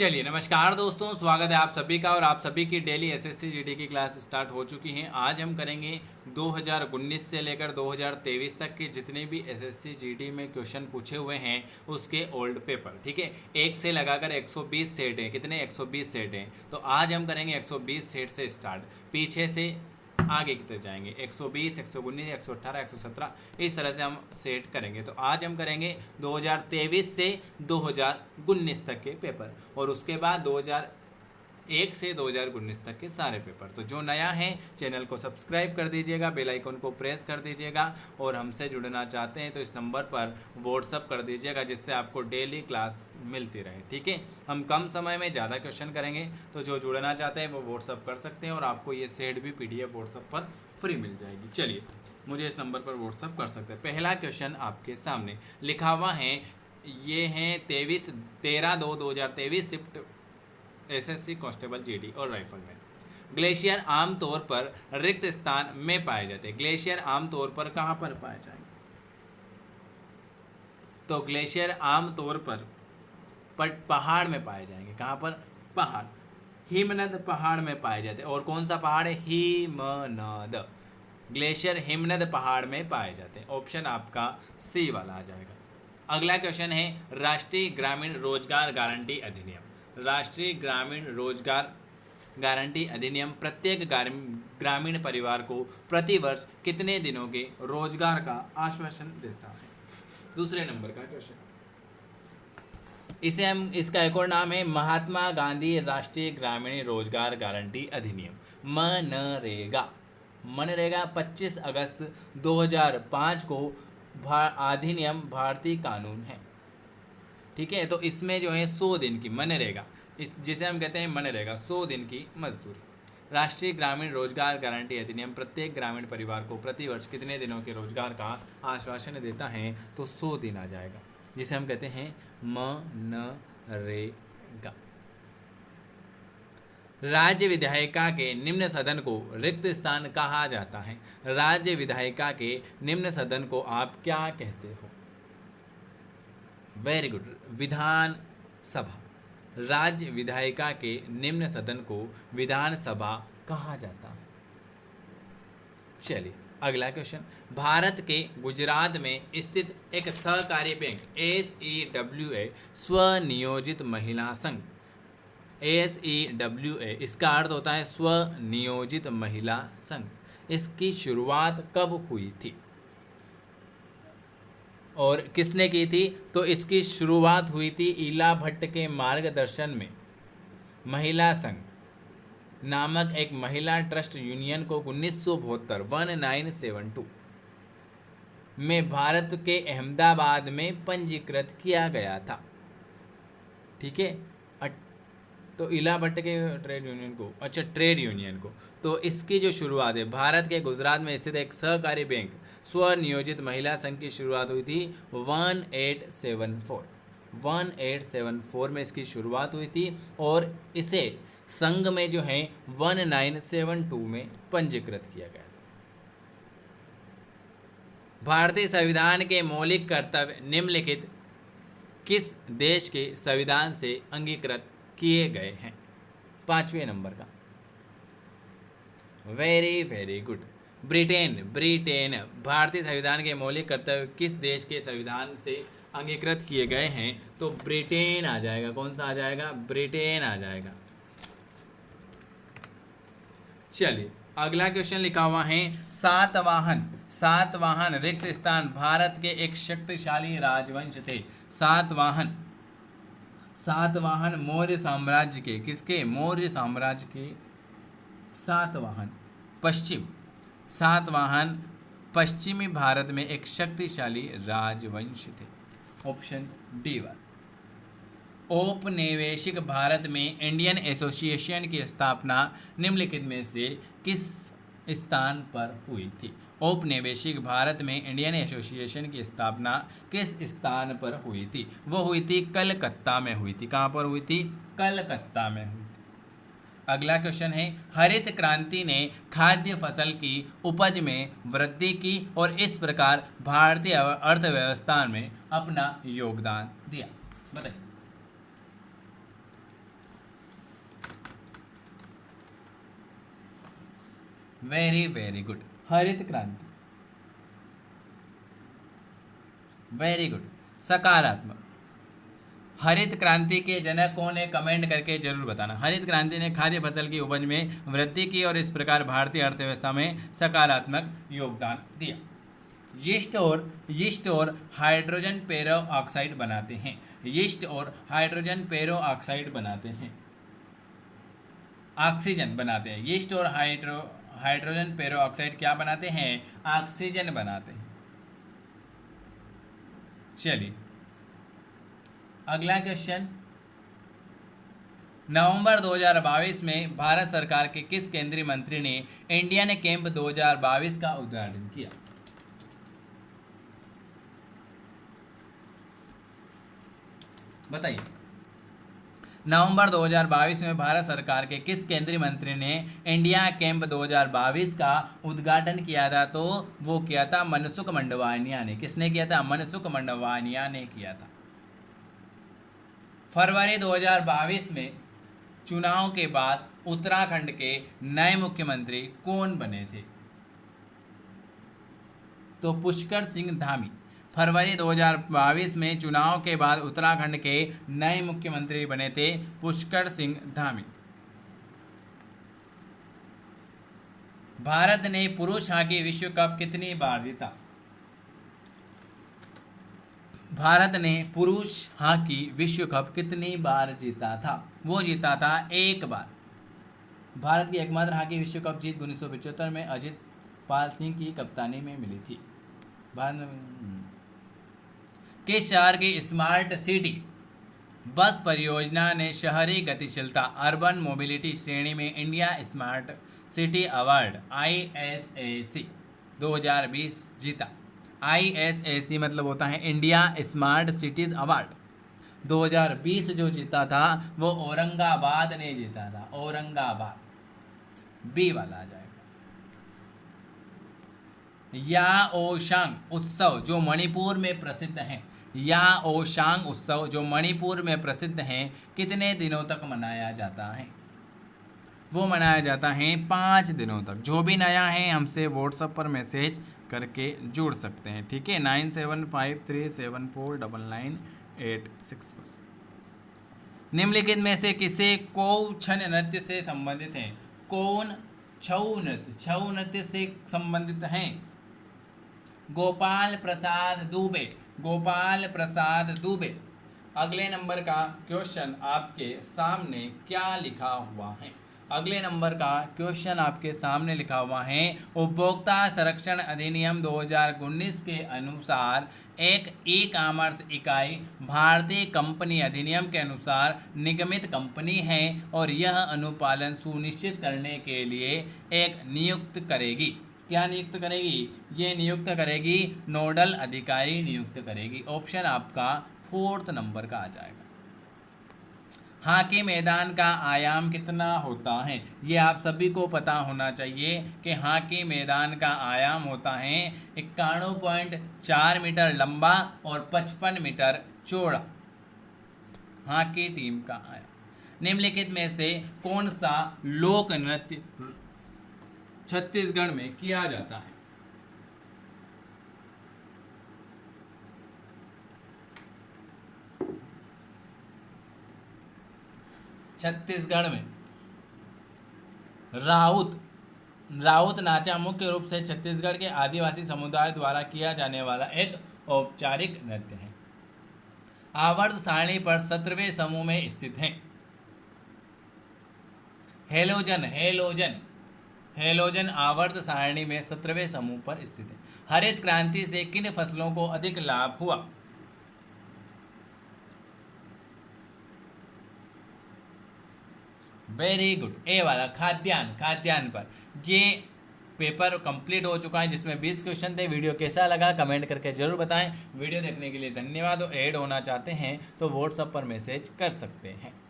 चलिए नमस्कार दोस्तों, स्वागत है आप सभी का। और आप सभी की डेली एसएससी जीडी की क्लास स्टार्ट हो चुकी हैं। आज हम करेंगे 2019 से लेकर 2023 तक के जितने भी एसएससी जीडी में क्वेश्चन पूछे हुए हैं उसके ओल्ड पेपर। ठीक है, एक से लगाकर 120 सेट हैं। कितने? 120 सेट हैं। तो आज हम करेंगे 120 सेट से स्टार्ट, पीछे से आगे की तरफ जाएंगे। 120, 119, 118, 117 इस तरह से हम सेट करेंगे। तो आज हम करेंगे 2023 से 2019 तक के पेपर, और उसके बाद 2001 से 2019 तक के सारे पेपर। तो जो नया है चैनल को सब्सक्राइब कर दीजिएगा, बेल आइकन को प्रेस कर दीजिएगा, और हमसे जुड़ना चाहते हैं तो इस नंबर पर व्हाट्सअप कर दीजिएगा, जिससे आपको डेली क्लास मिलती रहे। ठीक है, हम कम समय में ज़्यादा क्वेश्चन करेंगे, तो जो जुड़ना चाहते हैं वो व्हाट्सअप कर सकते हैं, और आपको ये सेट भी PDF व्हाट्सअप पर फ्री मिल जाएगी। चलिए, मुझे इस नंबर पर व्हाट्सअप कर सकते हैं। पहला क्वेश्चन आपके सामने लिखा हुआ है, ये है 13/2/2023 शिफ्ट एसएससी कांस्टेबल जीडी और राइफलमैन। ग्लेशियर आमतौर पर रिक्त स्थान में पाए जाते हैं। ग्लेशियर आमतौर पर कहाँ पर पाए जाएंगे? तो ग्लेशियर आमतौर पर पहाड़ में पाए जाएंगे। कहाँ पर? पहाड़। हिमनद पहाड़ में पाए जाते हैं। और कौन सा पहाड़ है? हिमनद। ग्लेशियर हिमनद पहाड़ में पाए जाते हैं। ऑप्शन आपका सी वाला आ जाएगा। अगला क्वेश्चन है, राष्ट्रीय ग्रामीण रोजगार गारंटी अधिनियम। राष्ट्रीय ग्रामीण रोजगार गारंटी अधिनियम प्रत्येक ग्रामीण परिवार को प्रतिवर्ष कितने दिनों के रोजगार का आश्वासन देता है? दूसरे नंबर का क्वेश्चन, इसे हम, इसका एक और नाम है महात्मा गांधी राष्ट्रीय ग्रामीण रोजगार गारंटी अधिनियम, मनरेगा। मनरेगा 25 अगस्त 2005 को अधिनियम भारतीय कानून है। ठीक है, तो इसमें जो है 100 दिन की मनरेगा, जिसे हम कहते हैं मनरेगा, 100 दिन की मजदूरी। राष्ट्रीय ग्रामीण रोजगार गारंटी अधिनियम प्रत्येक ग्रामीण परिवार को प्रतिवर्ष कितने दिनों के रोजगार का आश्वासन देता है? तो 100 दिन आ जाएगा, जिसे हम कहते हैं मनरेगा। राज्य विधायिका के निम्न सदन को रिक्त स्थान कहा जाता है। राज्य विधायिका के निम्न सदन को आप क्या कहते हो? Very good, Vidhan Sabha. राज्य विधायिका के निम्न सदन को विधान सभा कहा जाता है। चलिए अगला क्वेश्चन, भारत के गुजरात में स्थित एक सहकारी बैंक SEWA स्वनियोजित महिला संघ। SEWA इसका अर्थ होता है स्वनियोजित महिला संघ। इसकी शुरुआत कब हुई थी और किसने की थी? तो इसकी शुरुआत हुई थी इला भट्ट के मार्गदर्शन में महिला संघ नामक एक महिला ट्रस्ट यूनियन को 1972 में भारत के अहमदाबाद में पंजीकृत किया गया था। ठीक है, तो इला भट्ट के ट्रेड यूनियन को, अच्छा ट्रेड यूनियन को, तो इसकी जो शुरुआत है भारत के गुजरात में स्थित एक सहकारी बैंक स्वनियोजित महिला संघ की शुरुआत हुई थी 1874 में इसकी शुरुआत हुई थी, और इसे संघ में जो है 1972 में पंजीकृत किया गया था। भारतीय संविधान के मौलिक कर्तव्य निम्नलिखित किस देश के संविधान से अंगीकृत किए गए हैं? 5वें नंबर का, वेरी वेरी गुड, ब्रिटेन। भारतीय संविधान के मौलिक कर्तव्य किस देश के संविधान से अंगीकृत किए गए हैं? तो ब्रिटेन आ जाएगा। कौन सा आ जाएगा? ब्रिटेन आ जाएगा। चलिए अगला क्वेश्चन लिखा हुआ है, सातवाहन रिक्त स्थान भारत के एक शक्तिशाली राजवंश थे। सातवाहन मौर्य साम्राज्य के, किसके? मौर्य साम्राज्य के सातवाहन पश्चिमी भारत में एक शक्तिशाली राजवंश थे। Option D one. औपनिवेशिक भारत में इंडियन एसोसिएशन की स्थापना निम्नलिखित में से किस स्थान पर हुई थी? औपनिवेशिक भारत में इंडियन एसोसिएशन की स्थापना किस स्थान पर हुई थी? वो हुई थी कलकत्ता में हुई थी। कहाँ पर हुई थी? कलकत्ता में हुई थी। अगला क्वेश्चन है, हरित क्रांति ने खाद्य फसल की उपज में वृद्धि की और इस प्रकार भारतीय अर्थव्यवस्था में अपना योगदान दिया। बताइए। Very very good. हरित क्रांति, वेरी गुड, सकारात्मक। हरित क्रांति के जनक कौन है, कमेंट करके जरूर बताना। हरित क्रांति ने खाद्य फसल की उपज में वृद्धि की और इस प्रकार भारतीय अर्थव्यवस्था में सकारात्मक योगदान दिया। यीस्ट और हाइड्रोजन पेरो ऑक्साइड बनाते हैं। यीस्ट और हाइड्रोजन पेरो ऑक्साइड बनाते हैं, ऑक्सीजन बनाते हैं। यीस्ट और हाइड्रोजन पेरो ऑक्साइड क्या बनाते हैं, ऑक्सीजन बनाते हैं। चलिए अगला क्वेश्चन, नवंबर 2022 में भारत सरकार के किस केंद्रीय मंत्री ने इंडियन कैंप 2022 का उद्घाटन किया? बताइए। नवंबर 2022 में भारत सरकार के किस केंद्रीय मंत्री ने इंडिया कैंप 2022 का उद्घाटन किया था? तो वो किया था मनसुख मंडाविया ने। किसने किया था? मनसुख मंडाविया ने किया था। फरवरी 2022 में चुनाव के बाद उत्तराखंड के नए मुख्यमंत्री कौन बने थे? तो पुष्कर सिंह धामी। फरवरी 2022 में चुनाव के बाद उत्तराखंड के नए मुख्यमंत्री बने थे पुष्कर सिंह धामी। भारत ने पुरुष हॉकी विश्व कप कितनी बार जीता? भारत ने पुरुष हॉकी विश्व कप कितनी बार जीता था? वो जीता था एक बार। भारत की एकमात्र हॉकी विश्व कप जीत 1975 में अजित पाल सिंह की कप्तानी में मिली थी। किस शहर की स्मार्ट सिटी बस परियोजना ने शहरी गतिशीलता अर्बन मोबिलिटी श्रेणी में India smart city award ISAC 2020 जीता? ISAC मतलब होता है इंडिया स्मार्ट सिटीज अवार्ड। 2020 जो जीता था वो औरंगाबाद ने जीता था, औरंगाबाद। बी वाला आ जाएगा। याओशांग उत्सव जो मणिपुर में प्रसिद्ध है, याओशांग उत्सव जो मणिपुर में प्रसिद्ध है, कितने दिनों तक मनाया जाता है? वो मनाया जाता है 5 दिनों तक। जो भी नया है हमसे व्हाट्सएप पर मैसेज करके जुड़ सकते हैं, ठीक है। 9753749986 पर। निम्नलिखित में से किसे कौ छन नृत्य से संबंधित है? कौन छऊ नृत्य से संबंधित हैं? गोपाल प्रसाद दुबे, गोपाल प्रसाद दुबे। अगले नंबर का क्वेश्चन आपके सामने क्या लिखा हुआ है? अगले नंबर का क्वेश्चन आपके सामने लिखा हुआ है, उपभोक्ता संरक्षण अधिनियम 2019 के अनुसार एक ई कॉमर्स इकाई भारतीय कंपनी अधिनियम के अनुसार निगमित कंपनी है और यह अनुपालन सुनिश्चित करने के लिए एक नियुक्त करेगी। क्या नियुक्त करेगी? ये नियुक्त करेगी नोडल अधिकारी नियुक्त करेगी। ऑप्शन आपका 4th नंबर का आ जाएगा। हॉकी मैदान का आयाम कितना होता है? ये आप सभी को पता होना चाहिए कि हॉकी मैदान का आयाम होता है 91.4 मीटर लंबा और 55 मीटर चौड़ा। हॉकी टीम का आयाम। निम्नलिखित में से कौन सा लोक नृत्य छत्तीसगढ़ में किया जाता है? छत्तीसगढ़ में राउत नाचा मुख्य रूप से छत्तीसगढ़ के आदिवासी समुदाय द्वारा किया जाने वाला एक औपचारिक नृत्य है। आवर्त सारणी पर 17वें समूह में स्थित है। हेलोजन आवर्त सारणी में 17वें समूह पर स्थित है। हरित क्रांति से किन फसलों को अधिक लाभ हुआ? वेरी गुड, ए वाला खाद्यान्न पर। ये पेपर कंप्लीट हो चुका है जिसमें 20 क्वेश्चन थे। वीडियो कैसा लगा कमेंट करके जरूर बताएं। वीडियो देखने के लिए धन्यवाद। और ऐड होना चाहते हैं तो व्हाट्सएप पर मैसेज कर सकते हैं।